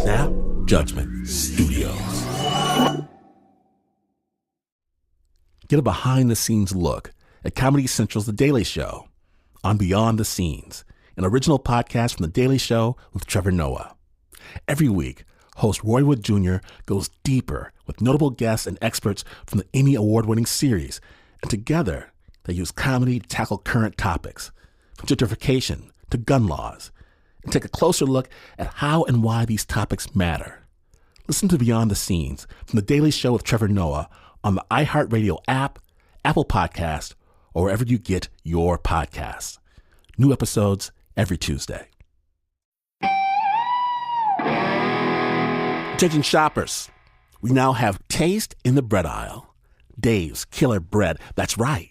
Snap Judgment Studios. Get a behind-the-scenes look at Comedy Central's The Daily Show on Beyond the Scenes, an original podcast from The Daily Show with Trevor Noah. Every week, host Roy Wood Jr. goes deeper with notable guests and experts from the Emmy Award-winning series, and together they use comedy to tackle current topics, from gentrification to gun laws, and take a closer look at how and why these topics matter. Listen to Beyond the Scenes from The Daily Show with Trevor Noah on the iHeartRadio app, Apple Podcast, or wherever you get your podcasts. New episodes every Tuesday. Attention shoppers, we now have taste in the bread aisle. Dave's Killer Bread, that's right.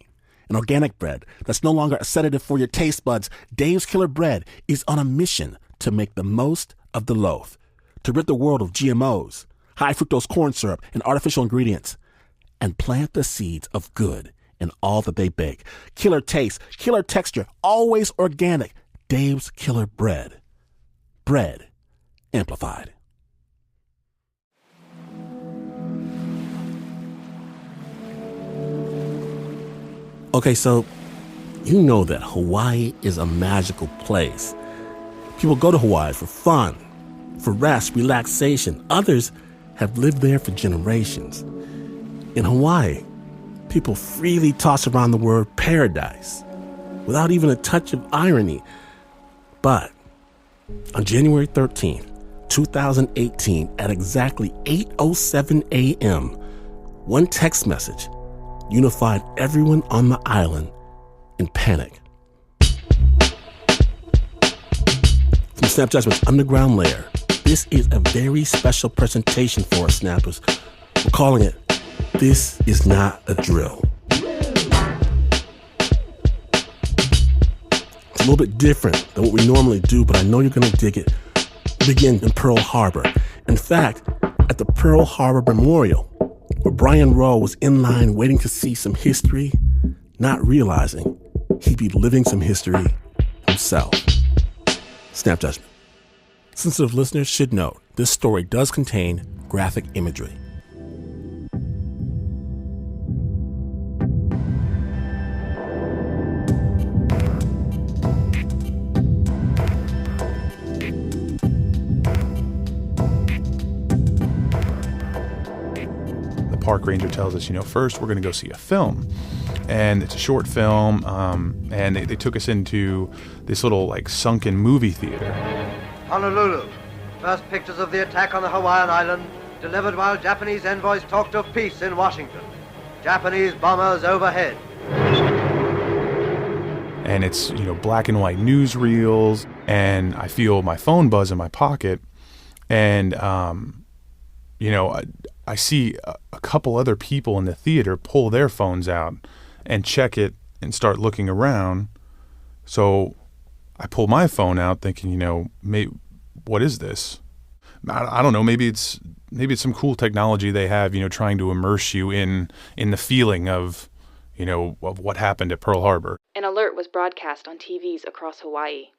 An organic bread that's no longer a sedative for your taste buds. Dave's Killer Bread is on a mission to make the most of the loaf, to rid the world of GMOs, high fructose corn syrup, and artificial ingredients, and plant the seeds of good in all that they bake. Killer taste, killer texture, always organic. Dave's Killer Bread. Bread amplified. Okay, so you know that Hawaii is a magical place. People go to Hawaii for fun, for rest, relaxation. Others have lived there for generations. In Hawaii, people freely toss around the word paradise without even a touch of irony. But on January 13th, 2018, at exactly 8:07 a.m., one text message unified everyone on the island in panic. From Snap Judgment's underground lair, this is a very special presentation for us snappers. We're calling it, This Is Not a Drill. It's a little bit different than what we normally do, but I know you're going to dig it. We begin in Pearl Harbor. In fact, at the Pearl Harbor Memorial, where Brian Rowe was in line waiting to see some history, not realizing he'd be living some history himself. Snap Judgment. Sensitive listeners should note, this story does contain graphic imagery. Park ranger tells us, first we're going to go see a film, and it's a short film, and they took us into this little sunken movie theater. Honolulu, first pictures of the attack on the Hawaiian island, delivered while Japanese envoys talked of peace in Washington. Japanese bombers overhead. And it's, black and white newsreels, and I feel my phone buzz in my pocket, and, I see a couple other people in the theater pull their phones out and check it and start looking around. So I pull my phone out thinking, what is this? I don't know. Maybe it's some cool technology they have, trying to immerse you in the feeling of what happened at Pearl Harbor. An alert was broadcast on TVs across Hawaii.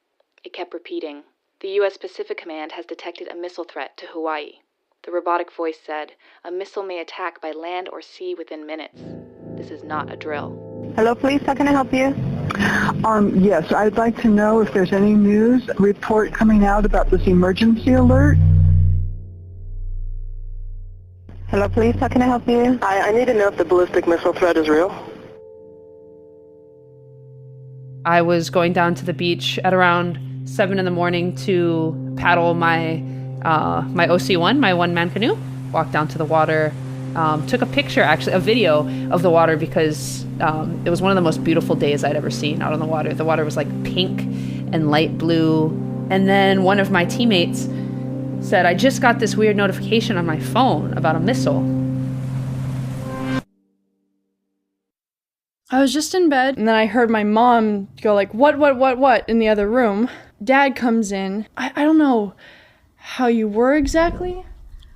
It kept repeating, "The U.S. Pacific Command has detected a missile threat to Hawaii." The robotic voice said, "A missile may attack by land or sea within minutes. This is not a drill." Hello, police. How can I help you? Yes, I'd like to know if there's any news report coming out about this emergency alert. Hello, police. How can I help you? I need to know if the ballistic missile threat is real. I was going down to the beach at around 7 in the morning to paddle my OC1, my one-man canoe. Walked down to the water, took a picture, actually, a video of the water because it was one of the most beautiful days I'd ever seen out on the water. The water was pink and light blue. And then one of my teammates said, "I just got this weird notification on my phone about a missile." I was just in bed, and then I heard my mom go what, in the other room. Dad comes in. I don't know how you were exactly.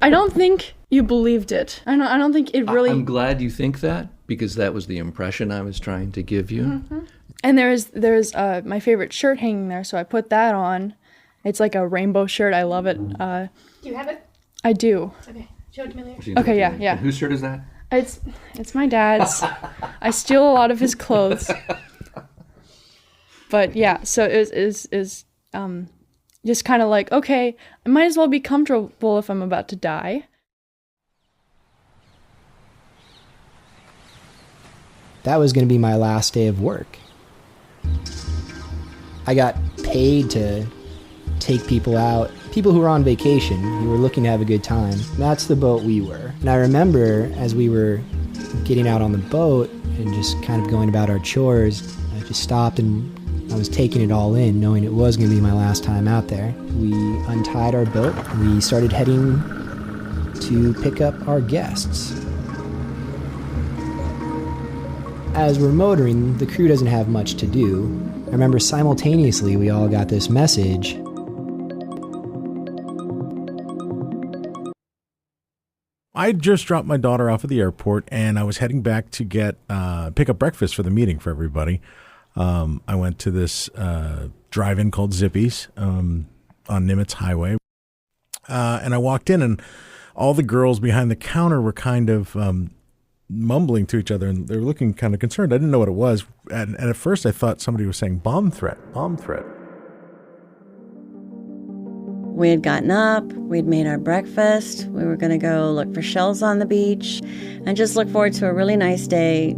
I don't think you believed it. I don't think it really... I'm glad you think that, because that was the impression I was trying to give you. Mm-hmm. And there's my favorite shirt hanging there, so I put that on. It's like a rainbow shirt. I love it. Do you have it? I do. Okay. Show it to me later. Okay, yeah. And whose shirt is that? It's my dad's. I steal a lot of his clothes. But yeah, so it is just kind of like, okay, I might as well be comfortable if I'm about to die. That was going to be my last day of work. I got paid to take people out, people who were on vacation, who were looking to have a good time. That's the boat we were. And I remember as we were getting out on the boat and just kind of going about our chores, I just stopped and I was taking it all in, knowing it was going to be my last time out there. We untied our boat. We started heading to pick up our guests. As we're motoring, the crew doesn't have much to do. I remember simultaneously we all got this message. I just dropped my daughter off at the airport, and I was heading back to get pick up breakfast for the meeting for everybody. I went to this drive-in called Zippy's on Nimitz Highway, and I walked in, and all the girls behind the counter were kind of mumbling to each other, and they were looking kind of concerned. I didn't know what it was, and at first I thought somebody was saying bomb threat, bomb threat. We had gotten up, we'd made our breakfast, we were going to go look for shells on the beach and just look forward to a really nice day.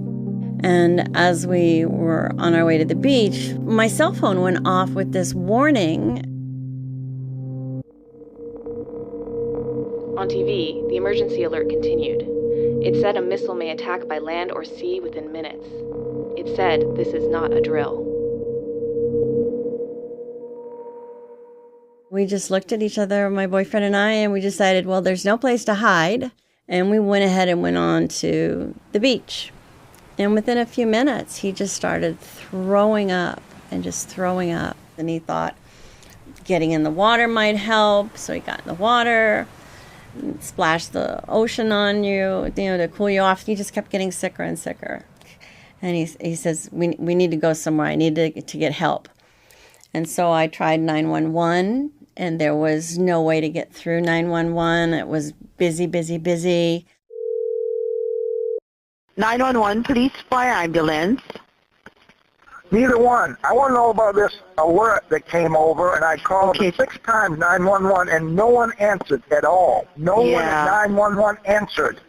And as we were on our way to the beach, my cell phone went off with this warning. On TV, the emergency alert continued. It said a missile may attack by land or sea within minutes. It said this is not a drill. We just looked at each other, my boyfriend and I, and we decided, well, there's no place to hide. And we went ahead and went on to the beach. And within a few minutes, he just started throwing up and just throwing up. And he thought getting in the water might help. So he got in the water, splashed the ocean on you, to cool you off. He just kept getting sicker and sicker. And he says, we need to go somewhere. I need to get help. And so I tried 911, and there was no way to get through 911. It was busy, busy, busy. 911, police, fire ambulance. Neither one. I want to know about this alert that came over, and I called 6 times 911, and no one answered at all. No one at 911 answered.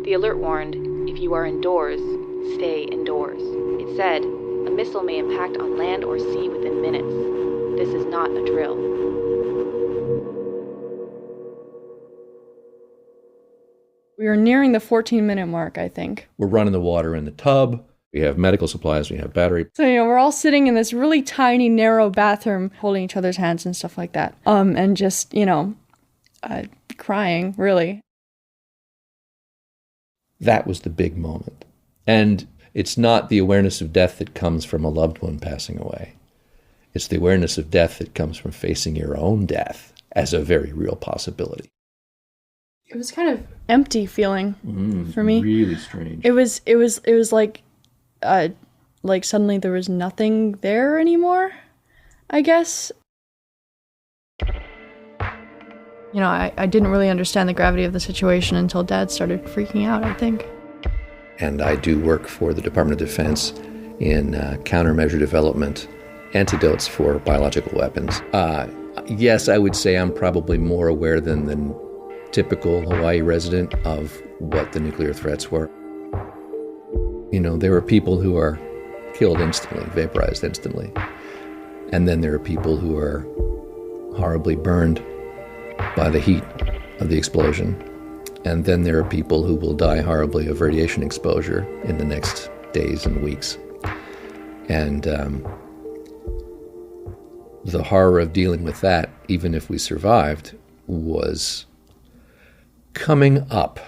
The alert warned, if you are indoors, stay indoors. It said, a missile may impact on land or sea within minutes. This is not a drill. We were nearing the 14-minute mark, I think. We're running the water in the tub. We have medical supplies. We have battery. So, we're all sitting in this really tiny, narrow bathroom, holding each other's hands and stuff like that. And just, crying, really. That was the big moment. And it's not the awareness of death that comes from a loved one passing away. It's the awareness of death that comes from facing your own death as a very real possibility. It was kind of empty feeling for me. Really strange. It was like suddenly there was nothing there anymore, I guess. I didn't really understand the gravity of the situation until Dad started freaking out, I think. And I do work for the Department of Defense in countermeasure development, antidotes for biological weapons. Yes, I would say I'm probably more aware than the typical Hawaii resident of what the nuclear threats were. There are people who are killed instantly, vaporized instantly. And then there are people who are horribly burned by the heat of the explosion. And then there are people who will die horribly of radiation exposure in the next days and weeks. And the horror of dealing with that, even if we survived, was coming up.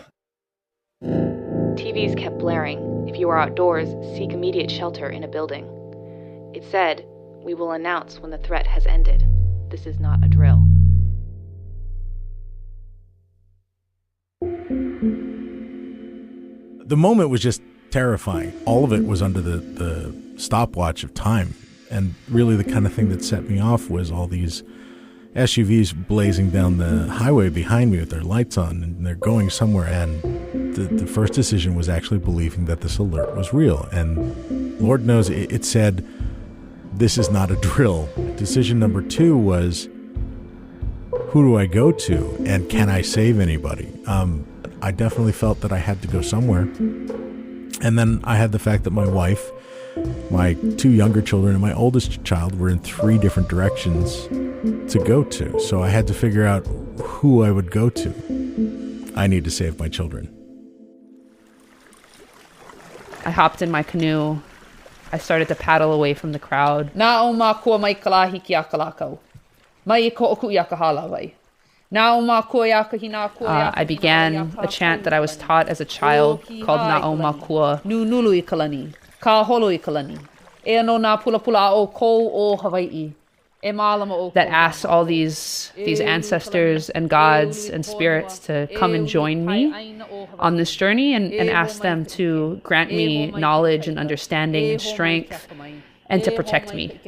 TVs kept blaring. If you are outdoors, seek immediate shelter in a building. It said, we will announce when the threat has ended. This is not a drill. The moment was just terrifying. All of it was under the stopwatch of time. And really the kind of thing that set me off was all these SUVs blazing down the highway behind me with their lights on, and they're going somewhere. And the first decision was actually believing that this alert was real. And Lord knows it said, this is not a drill. Decision number 2 was, who do I go to, and can I save anybody? I definitely felt that I had to go somewhere. And then I had the fact that my wife, my 2 younger children, and my oldest child were in 3 different directions to go to. So I had to figure out who I would go to. I need to save my children. I hopped in my canoe. I started to paddle away from the crowd. I began a chant that I was taught as a child called Na'omakua Nunului Kalani, Ka Holoi Kalani, E no na pula pula o ko o Hawaii. That asks all these ancestors and gods and spirits to come and join me on this journey and ask them to grant me knowledge and understanding and strength and to protect me.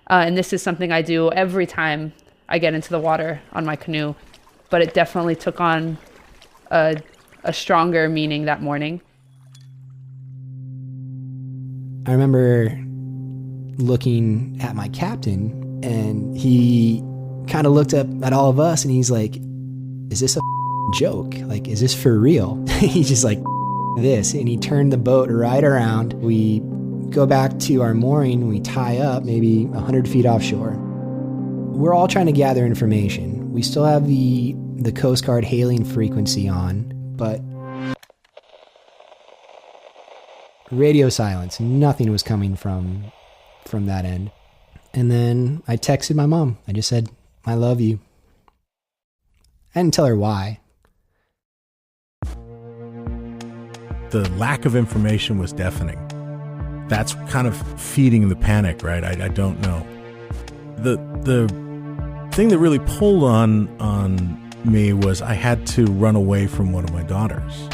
And this is something I do every time I get into the water on my canoe, but it definitely took on a stronger meaning that morning. I remember looking at my captain, and he kind of looked up at all of us, and he's like, is this a joke? Like, is this for real? He's just like, this. And he turned the boat right around. We go back to our mooring, we tie up maybe 100 feet offshore. We're all trying to gather information. We still have the Coast Guard hailing frequency on, but radio silence. Nothing was coming from that end. And then I texted my mom. I just said, I love you. I didn't tell her why. The lack of information was deafening. That's kind of feeding the panic, right? I don't know. The thing that really pulled on me was I had to run away from one of my daughters.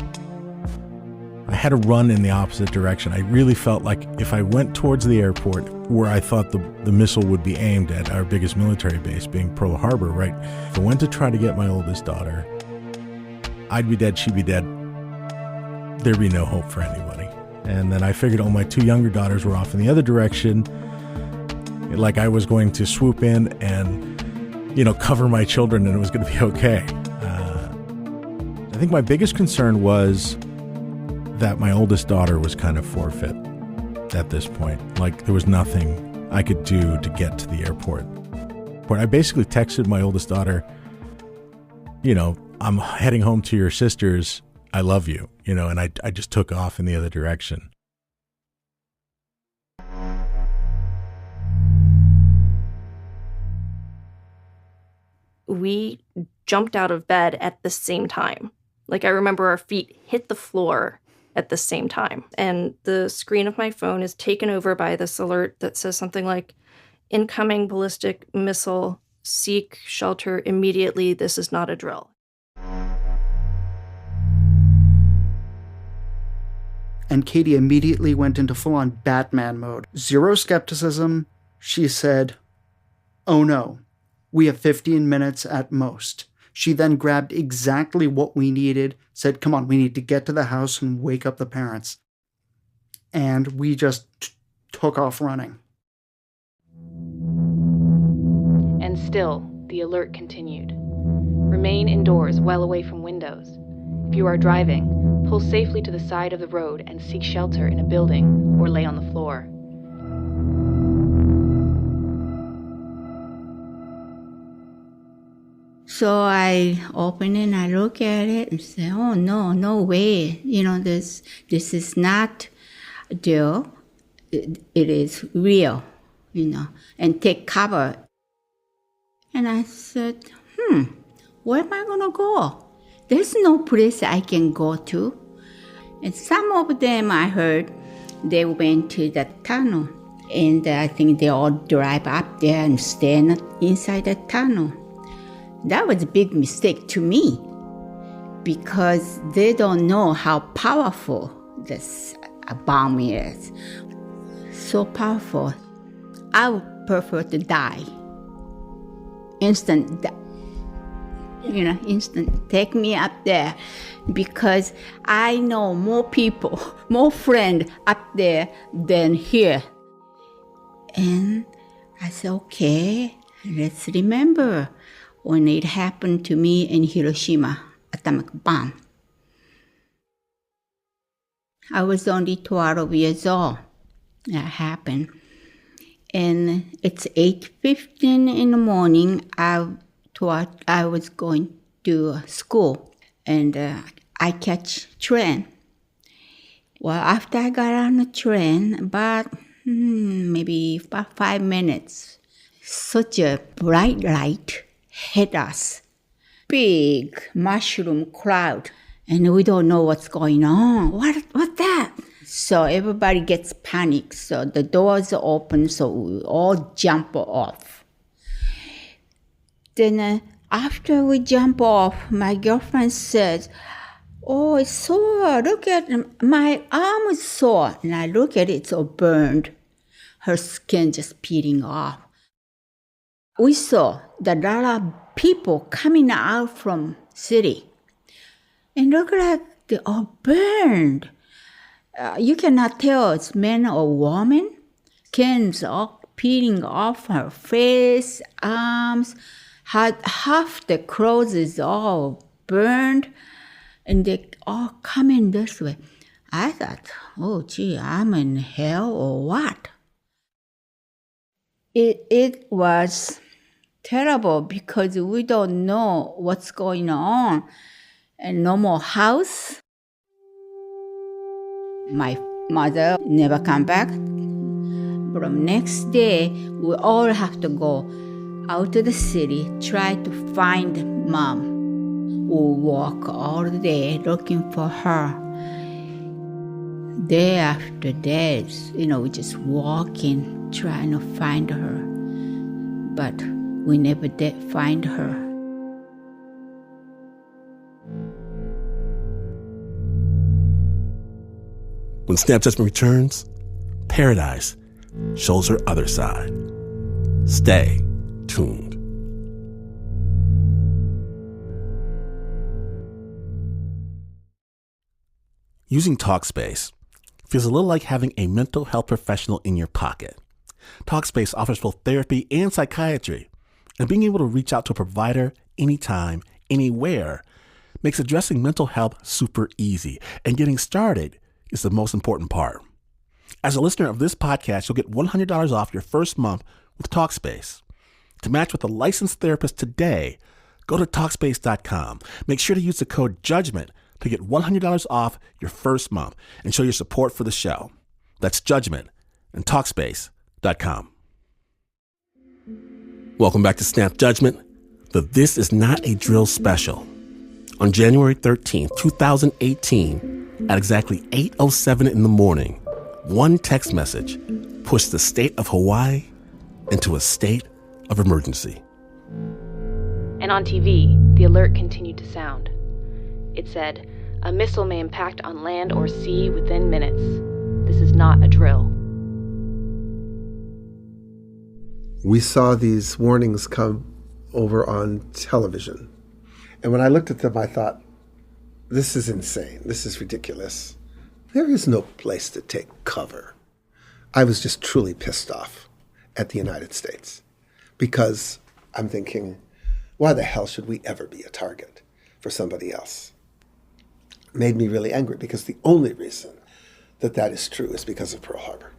I had to run in the opposite direction. I really felt like if I went towards the airport where I thought the missile would be aimed at our biggest military base, being Pearl Harbor, right? If I went to try to get my oldest daughter, I'd be dead, she'd be dead. There'd be no hope for anybody. And then I figured, my 2 younger daughters were off in the other direction. Like I was going to swoop in and, cover my children and it was going to be okay. I think my biggest concern was that my oldest daughter was kind of forfeit at this point. Like there was nothing I could do to get to the airport. I basically texted my oldest daughter, I'm heading home to your sisters. I love you, and I just took off in the other direction. We jumped out of bed at the same time. Like I remember our feet hit the floor at the same time. And the screen of my phone is taken over by this alert that says something like, incoming ballistic missile, seek shelter immediately, this is not a drill. And Katie immediately went into full-on Batman mode. Zero skepticism. She said, oh no, we have 15 minutes at most. She then grabbed exactly what we needed, said, come on, we need to get to the house and wake up the parents. And we just took off running. And still, the alert continued. Remain indoors, well away from windows. If you are driving, pull safely to the side of the road and seek shelter in a building or lay on the floor. So I open it and I look at it and say, oh, no way. This is not real. It is real, and take cover. And I said, where am I going to go? There's no place I can go to. And some of them I heard, they went to the tunnel. And I think they all drive up there and stand inside the tunnel. That was a big mistake to me. because they don't know how powerful this bomb is. So powerful. I would prefer to die. Instant. Take me up there, because I know more people, more friends up there than here. And I said, okay, let's remember when it happened to me in Hiroshima, atomic bomb. I was only 12 years old. That happened. And it's 8:15 in the morning. I was going to school, and I catch train. Well, after I got on the train, about maybe about 5 minutes, such a bright light hit us. Big mushroom cloud, and we don't know what's going on. What's that? So everybody gets panicked. So the doors are open, so we all jump off. Then after we jump off, my girlfriend says, "Oh, it's sore. Look at my arm is sore." And I look at it, it's all burned. Her skin just peeling off. We saw that a lot of people coming out from city. And look like they're all burned. You cannot tell it's men or women. Skins all peeling off her face, arms. Half the clothes is all burned, and they all coming this way. I thought, oh gee, I'm in hell or what? It was terrible because we don't know what's going on, and no more house. My mother never come back. From next day, we all have to go out to the city, try to find Mom. We'll walk all day looking for her. Day after day, we just walking, trying to find her. But we never did find her. When Snap Judgment returns, Paradise shows her other side. Stay tuned. Using Talkspace feels a little like having a mental health professional in your pocket. Talkspace offers both therapy and psychiatry, and being able to reach out to a provider anytime, anywhere, makes addressing mental health super easy, and getting started is the most important part. As a listener of this podcast, you'll get $100 off your first month with Talkspace. To match with a licensed therapist today, go to Talkspace.com. Make sure to use the code JUDGMENT to get $100 off your first month and show your support for the show. That's JUDGMENT and Talkspace.com. Welcome back to Snap Judgment, the This Is Not a Drill special. On January 13th, 2018, at exactly 8:07 in the morning, one text message pushed the state of Hawaii into a state of emergency. And on TV, the alert continued to sound. It said, "A missile may impact on land or sea within minutes. This is not a drill." We saw these warnings come over on television. And when I looked at them, I thought, this is insane. This is ridiculous. There is no place to take cover. I was just truly pissed off at the United States because I'm thinking, why the hell should we ever be a target for somebody else? It made me really angry because the only reason that is true is because of Pearl Harbor.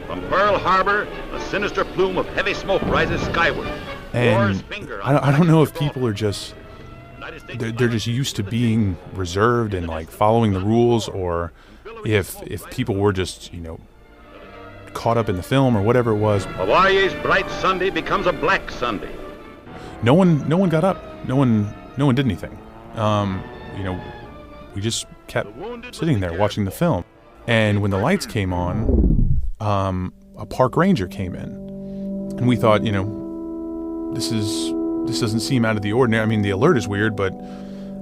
From Pearl Harbor, a sinister plume of heavy smoke rises skyward. And I don't know if people are just, they're just used to being reserved and like following the rules, or if people were just, caught up in the film or whatever it was. Hawaii's bright Sunday becomes a black Sunday. No one got up. No one did anything. We just kept sitting there watching the film. And when the lights came on, a park ranger came in, and we thought, this this doesn't seem out of the ordinary. I mean, the alert is weird,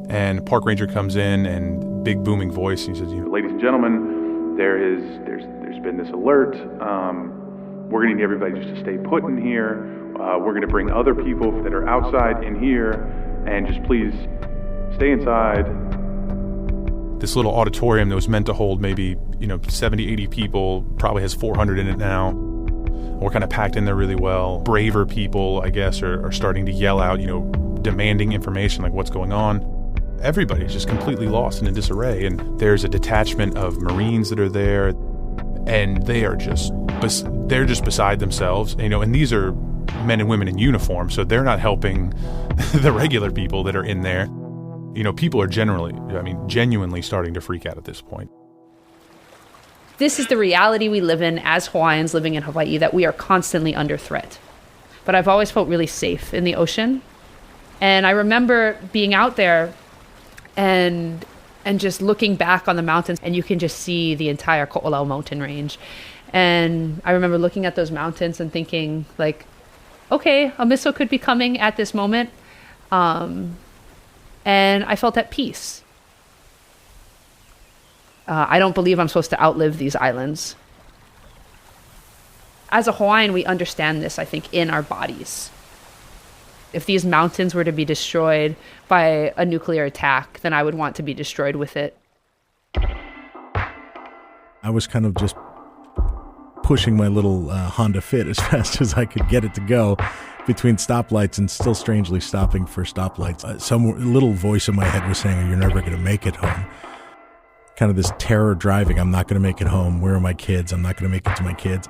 and park ranger comes in and big booming voice, and he says, ladies and gentlemen, there's been this alert. We're going to need everybody just to stay put in here. We're going to bring other people that are outside in here, and just please stay inside. This little auditorium that was meant to hold maybe, 70, 80 people probably has 400 in it now. We're kind of packed in there really well. Braver people, I guess, are starting to yell out, demanding information like what's going on. Everybody's just completely lost and in disarray. And there's a detachment of Marines that are there, and they're just beside themselves. And these are men and women in uniform, so they're not helping the regular people that are in there. People are genuinely starting to freak out at this point. This is the reality we live in as Hawaiians living in Hawaii, that we are constantly under threat. But I've always felt really safe in the ocean. And I remember being out there and just looking back on the mountains, and you can just see the entire Ko'olau mountain range. And I remember looking at those mountains and thinking, like, okay, a missile could be coming at this moment. And I felt at peace. I don't believe I'm supposed to outlive these islands. As a Hawaiian, we understand this, I think, in our bodies. If these mountains were to be destroyed by a nuclear attack, then I would want to be destroyed with it. I was kind of just pushing my little Honda Fit as fast as I could get it to go between stoplights, and still strangely stopping for stoplights. Some little voice in my head was saying, you're never going to make it home. Kind of this terror driving, I'm not going to make it home. Where are my kids? I'm not going to make it to my kids.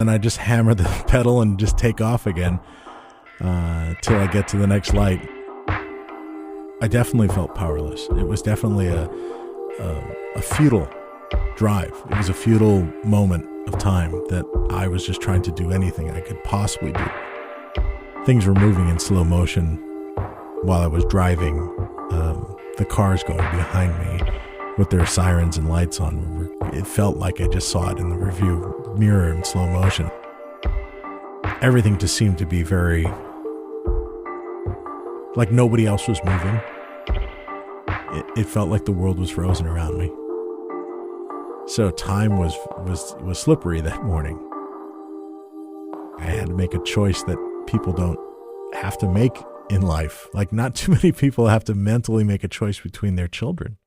And I just hammer the pedal and just take off again till I get to the next light. I definitely felt powerless. It was definitely a futile drive. It was a futile moment of time that I was just trying to do anything I could possibly do. Things were moving in slow motion while I was driving. The cars going behind me with their sirens and lights on. It felt like I just saw it in the review mirror in slow motion. Everything just seemed to be very, like nobody else was moving. It felt like the world was frozen around me. So time was slippery that morning. I had to make a choice that people don't have to make in life. Like, not too many people have to mentally make a choice between their children.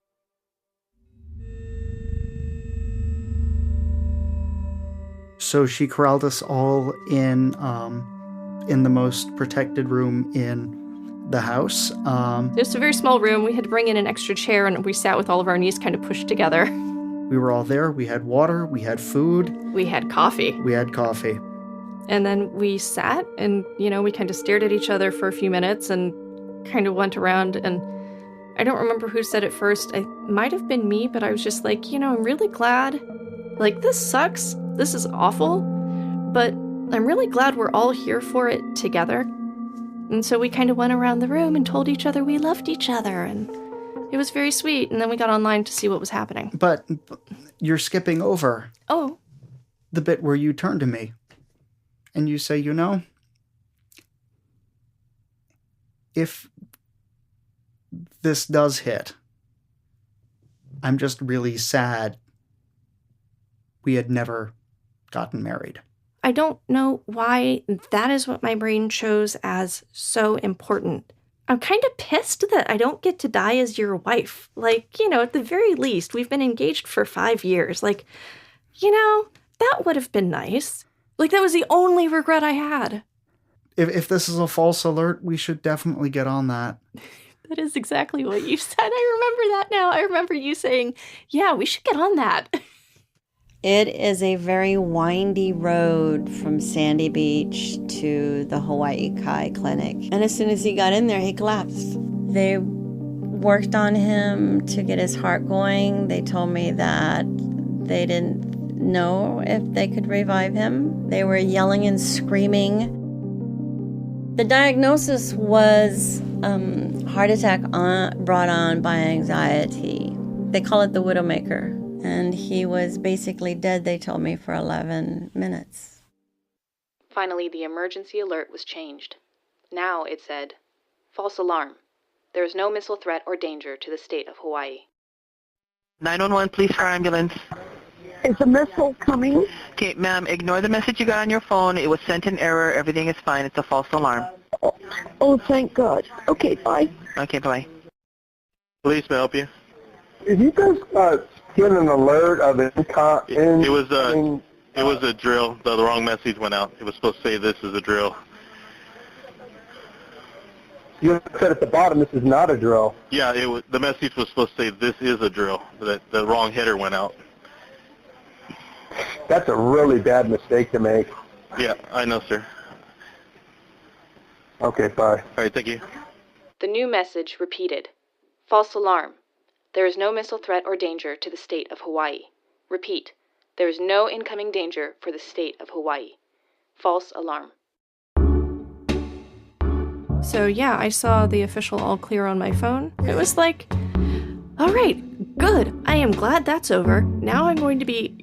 So she corralled us all in the most protected room in the house. Just a very small room. We had to bring in an extra chair, and we sat with all of our knees kind of pushed together. We were all there. We had water. We had food. We had coffee. And then we sat and, we kind of stared at each other for a few minutes and kind of went around. And I don't remember who said it first. It might have been me, but I was just like, I'm really glad. Like, this sucks. This is awful. But I'm really glad we're all here for it together. And so we kind of went around the room and told each other we loved each other. And it was very sweet. And then we got online to see what was happening. But you're skipping over. Oh. The bit where you turn to me. And you say, if this does hit, I'm just really sad we had never gotten married. I don't know why that is what my brain chose as so important. I'm kind of pissed that I don't get to die as your wife. Like, at the very least, we've been engaged for 5 years. Like, that would have been nice. Like, that was the only regret I had. If this is a false alert, we should definitely get on that. That is exactly what you said. I remember that now. I remember you saying, yeah, we should get on that. It is a very windy road from Sandy Beach to the Hawaii Kai Clinic. And as soon as he got in there, he collapsed. They worked on him to get his heart going. They told me that they didn't know if they could revive him. They were yelling and screaming. The diagnosis was heart attack brought on by anxiety. They call it the Widowmaker. And he was basically dead, they told me, for 11 minutes. Finally, the emergency alert was changed. Now it said, false alarm. There is no missile threat or danger to the state of Hawaii. 911, police, fire, ambulance. Is a missile coming? Okay, ma'am, ignore the message you got on your phone. It was sent in error. Everything is fine. It's a false alarm. Oh, thank God. Okay, bye. Okay, bye. Police, may I help you? Did you guys get an alert of It was a drill. The wrong message went out. It was supposed to say this is a drill. You said at the bottom this is not a drill. Yeah, the message was supposed to say this is a drill. The wrong header went out. That's a really bad mistake to make. Yeah, I know, sir. Okay, bye. All right, thank you. The new message repeated, false alarm. There is no missile threat or danger to the state of Hawaii. Repeat, there is no incoming danger for the state of Hawaii. False alarm. So yeah, I saw the official all clear on my phone. It was like, all right, good. I am glad that's over. Now I'm going to be,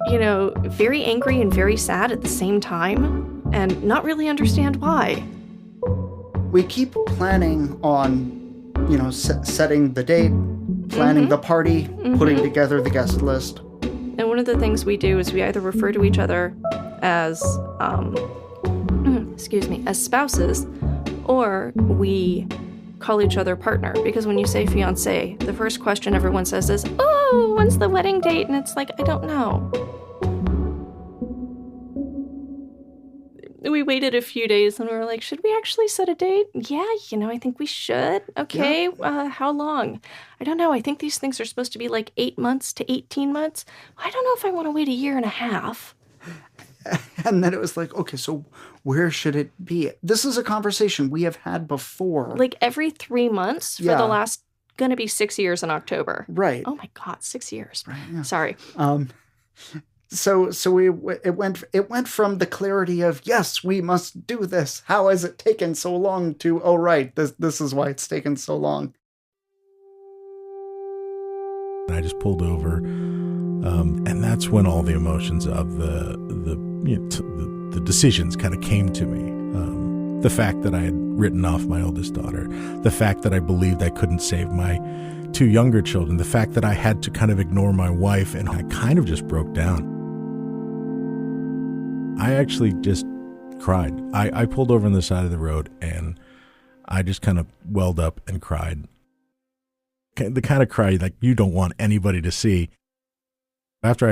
very angry and very sad at the same time and not really understand why. We keep planning on, setting the date, planning the party, putting together the guest list. And one of the things we do is we either refer to each other as, as spouses, or we call each other partner. Because when you say fiancé, the first question everyone says is, oh, when's the wedding date? And it's like, I don't know. We waited a few days and we were like, should we actually set a date? Yeah, I think we should. Okay, yeah. How long? I don't know. I think these things are supposed to be like 8 months to 18 months. I don't know if I want to wait a year and a half. And then it was like, okay, so where should it be? This is a conversation we have had before. Like every 3 months for the last, gonna be 6 years in October. Right. Oh my God, 6 years. Right, yeah. Sorry. So it went from the clarity of, yes, we must do this. How has it taken so long to, oh, right, this is why it's taken so long. I just pulled over, and that's when all the emotions of the decisions kind of came to me. The fact that I had written off my oldest daughter, the fact that I believed I couldn't save my 2 younger children, the fact that I had to kind of ignore my wife, and I kind of just broke down. I actually just cried. I pulled over on the side of the road, and I just kind of welled up and cried. The kind of cry like you don't want anybody to see. After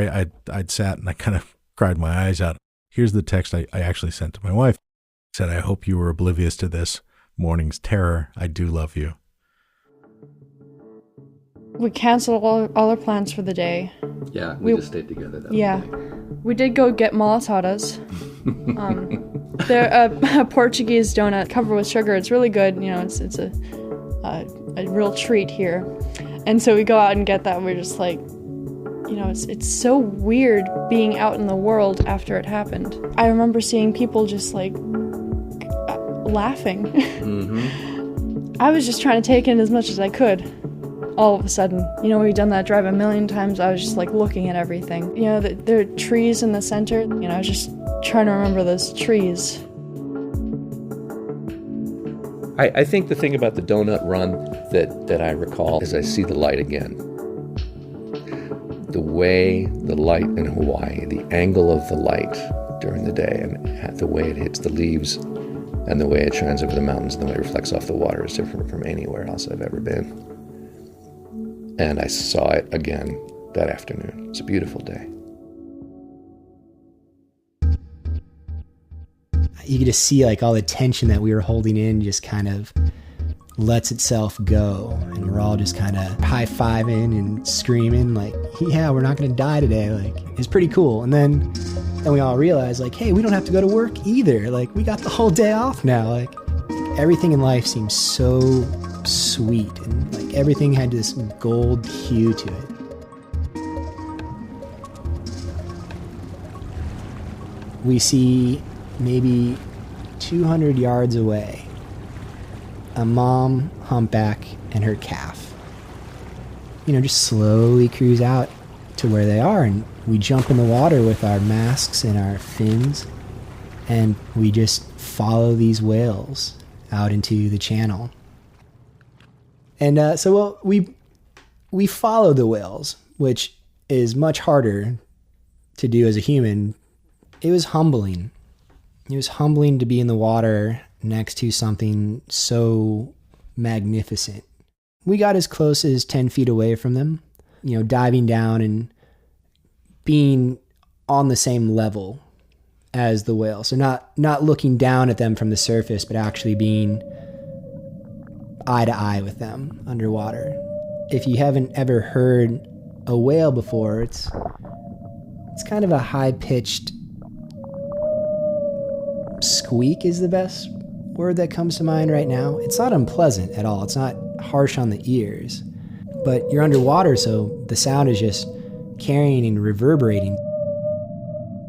I'd sat and I kind of cried my eyes out, here's the text I actually sent to my wife. It said, I hope you were oblivious to this morning's terror. I do love you. We canceled all our plans for the day. Yeah, we just stayed together that day. We did go get malasadas. They're a Portuguese donut covered with sugar. It's really good. It's a real treat here. And so we go out and get that. And we're just like, it's so weird being out in the world after it happened. I remember seeing people just like laughing. Mm-hmm. I was just trying to take in as much as I could. All of a sudden, we've done that drive a million times. I was just like looking at everything. There are trees in the center. I was just trying to remember those trees. I think the thing about the donut run that I recall is I see the light again. The way the light in Hawaii, the angle of the light during the day, and the way it hits the leaves, and the way it shines over the mountains, and the way it reflects off the water is different from anywhere else I've ever been. And I saw it again that afternoon. It's a beautiful day. You could just see like all the tension that we were holding in just kind of lets itself go. And we're all just kind of high-fiving and screaming like, yeah, we're not going to die today. Like, it's pretty cool. And then we all realize like, hey, we don't have to go to work either. Like, we got the whole day off now. Like, everything in life seems so sweet, and like everything had this gold hue to it. We see maybe 200 yards away a mom humpback and her calf, just slowly cruise out to where they are, and we jump in the water with our masks and our fins, and we just follow these whales out into the channel. And so we follow the whales, which is much harder to do as a human. It was humbling. It was humbling to be in the water next to something so magnificent. We got as close as 10 feet away from them, diving down and being on the same level as the whale. So not looking down at them from the surface, but actually being eye to eye with them underwater. If you haven't ever heard a whale before, it's kind of a high-pitched squeak is the best word that comes to mind right now. It's not unpleasant at all. It's not harsh on the ears, but you're underwater, so the sound is just carrying and reverberating.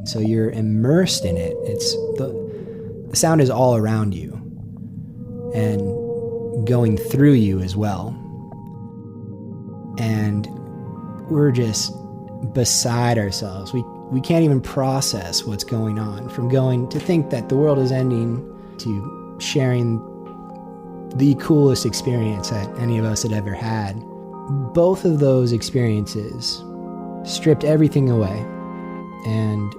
So you're immersed in it. It's the sound is all around you and going through you as well. And we're just beside ourselves. We can't even process what's going on, from going to think that the world is ending to sharing the coolest experience that any of us had ever had. Both of those experiences stripped everything away and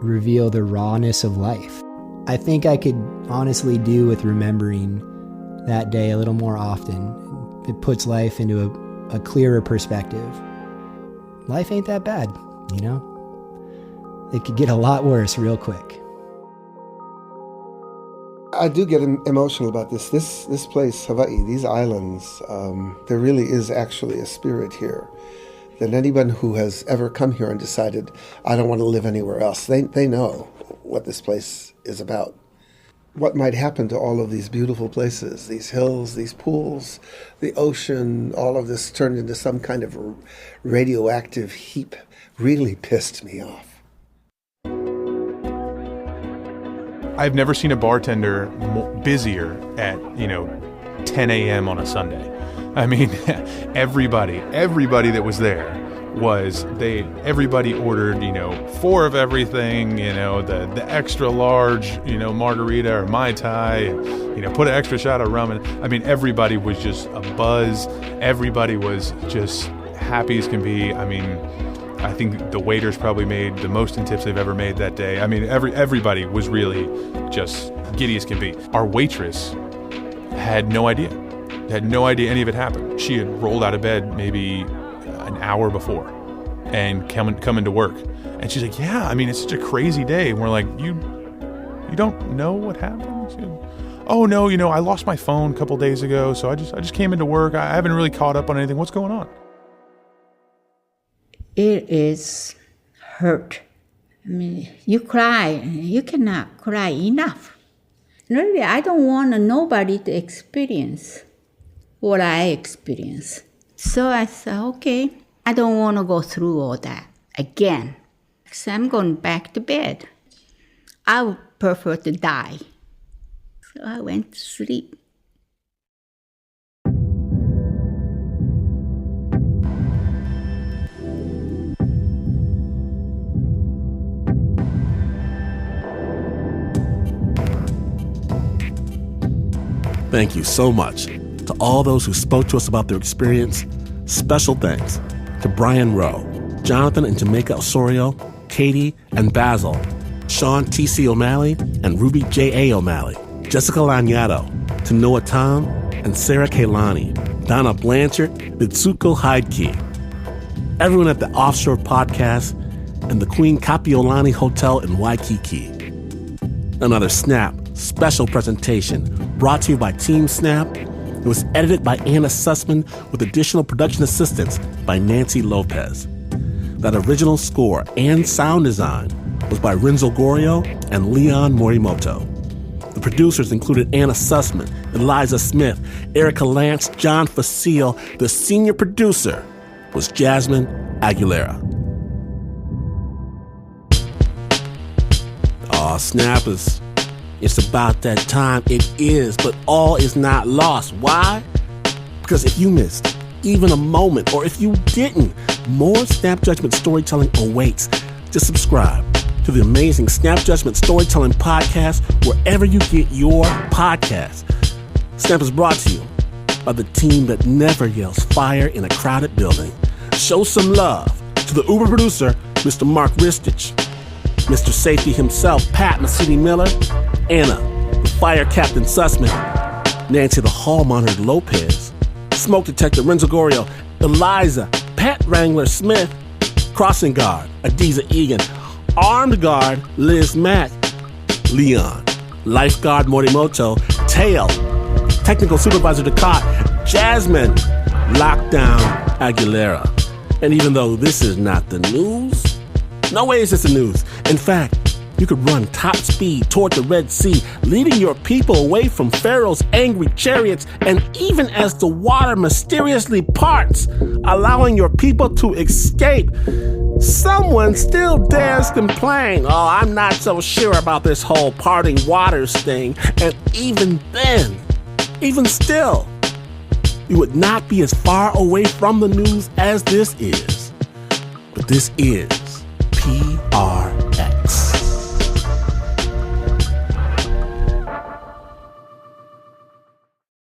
reveal the rawness of life. I think I could honestly do with remembering that day a little more often. It puts life into a clearer perspective. Life ain't that bad, It could get a lot worse real quick. I do get emotional about this. This place, Hawaii, these islands, there really is actually a spirit here. That anyone who has ever come here and decided, I don't want to live anywhere else, they know what this place is about. What might happen to all of these beautiful places, these hills, these pools, the ocean, all of this turned into some kind of radioactive heap, really pissed me off. I've never seen a bartender busier at, 10 a.m. on a Sunday. I mean, everybody that was there everybody ordered, 4 of everything, the extra large, margarita or Mai Tai, put an extra shot of rum in. I mean, everybody was just a buzz. Everybody was just happy as can be. I mean, I think the waiters probably made the most in tips they've ever made that day. I mean, everybody was really just giddy as can be. Our waitress had no idea any of it happened. She had rolled out of bed maybe an hour before and come into work. And she's like, yeah, I mean, it's such a crazy day. And we're like, you don't know what happened? She goes, oh, no, I lost my phone a couple days ago, so I just came into work. I haven't really caught up on anything. What's going on? It is hurt. I mean, you cry. You cannot cry enough. Really, I don't want nobody to experience what I experienced. So I said, okay, I don't want to go through all that again. So I'm going back to bed. I would prefer to die. So I went to sleep. Thank you so much to all those who spoke to us about their experience. Special thanks to Brian Rowe, Jonathan and Jamaica Osorio, Katie and Basil, Sean T.C. O'Malley and Ruby J.A. O'Malley, Jessica Lagnato, to Noah Tom and Sarah Kaylani, Donna Blanchard, Mitsuko Heidke, everyone at the Offshore Podcast and the Queen Kapiolani Hotel in Waikiki. Another Snap special presentation brought to you by Team Snap. It was edited by Anna Sussman with additional production assistance by Nancy Lopez. That original score and sound design was by Renzo Gorrio and Leon Morimoto. The producers included Anna Sussman, Eliza Smith, Erika Lantz, John Fecile. The senior producer was Jazmin Aguilera. Aw, Snappers. It's about that time. It is, but all is not lost. Why? Because if you missed even a moment, or if you didn't, more Snap Judgment storytelling awaits. Just subscribe to the amazing Snap Judgment Storytelling Podcast wherever you get your podcasts. Snap is brought to you by the team that never yells fire in a crowded building. Show some love to the Uber producer, Mr. Mark Ristich, Mr. Safety himself, Pat Mesiti-Miller, Anna, the fire captain Sussman, Nancy the hall monitor Lopez, smoke detector Renzo Gorrio, Eliza, pet wrangler Smith, crossing guard Adiza Egan, armed guard Liz Mack, Leon, lifeguard Morimoto, Tail, technical supervisor Ducat, Jazmin, lockdown Aguilera. And even though this is not the news, no way is this the news. In fact, you could run top speed toward the Red Sea, leading your people away from Pharaoh's angry chariots, and even as the water mysteriously parts, allowing your people to escape, someone still dares complain, "Oh, I'm not so sure about this whole parting waters thing." And even then, even still, you would not be as far away from the news as this is. But this is PTSD.